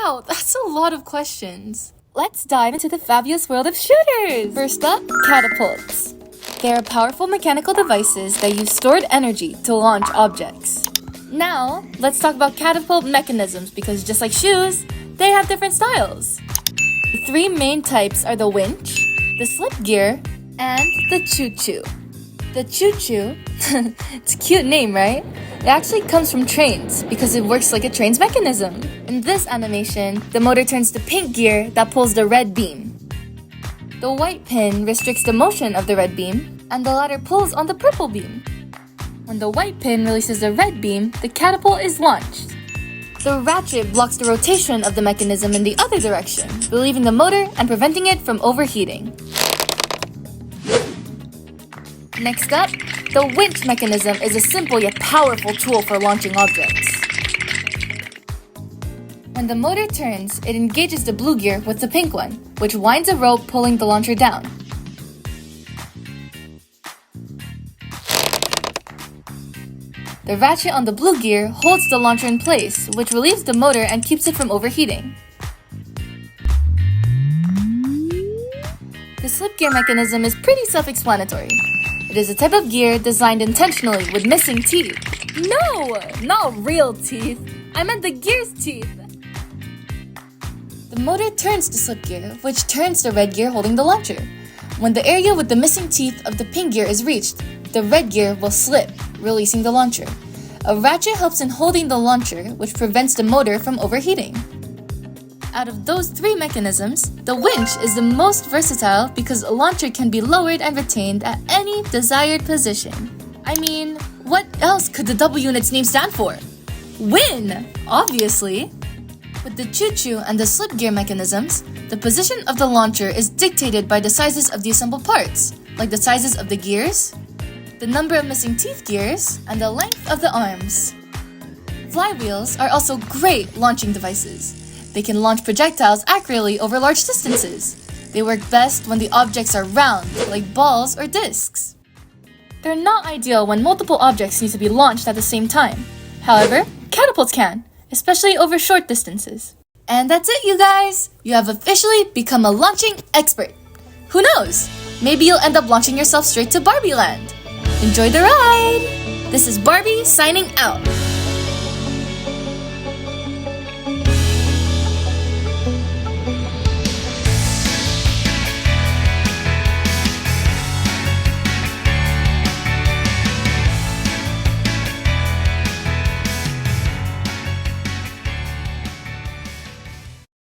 Wow, that's a lot of questions. Let's dive into the fabulous world of shooters! First up, catapults. They are powerful mechanical devices that use stored energy to launch objects. Now, let's talk about catapult mechanisms because just like shoes, they have different styles. The three main types are the winch, the slip gear, and the choo-choo. The choo-choo, it's a cute name, right? It actually comes from trains because it works like a train's mechanism. In this animation, the motor turns the pink gear that pulls the red beam. The white pin restricts the motion of the red beam, and the latter pulls on the purple beam. When the white pin releases the red beam, the catapult is launched. The ratchet blocks the rotation of the mechanism in the other direction, relieving the motor and preventing it from overheating. Next up, the winch mechanism is a simple yet powerful tool for launching objects. When the motor turns, it engages the blue gear with the pink one, which winds a rope pulling the launcher down. The ratchet on the blue gear holds the launcher in place, which relieves the motor and keeps it from overheating. The slip gear mechanism is pretty self-explanatory. It is a type of gear designed intentionally with missing teeth. No, not real teeth. I meant the gear's teeth. The motor turns the slip gear, which turns the red gear holding the launcher. When the area with the missing teeth of the pink gear is reached, the red gear will slip, releasing the launcher. A ratchet helps in holding the launcher, which prevents the motor from overheating. Out of those three mechanisms, the winch is the most versatile because a launcher can be lowered and retained at any desired position. I mean, what else could the W unit's name stand for? Win, obviously. With the choo-choo and the slip gear mechanisms, the position of the launcher is dictated by the sizes of the assembled parts, like the sizes of the gears, the number of missing teeth gears, and the length of the arms. Flywheels are also great launching devices. They can launch projectiles accurately over large distances. They work best when the objects are round, like balls or discs. They're not ideal when multiple objects need to be launched at the same time. However, catapults can, especially over short distances. And that's it, you guys! You have officially become a launching expert. Who knows? Maybe you'll end up launching yourself straight to Barbie Land. Enjoy the ride! This is Barbie signing out.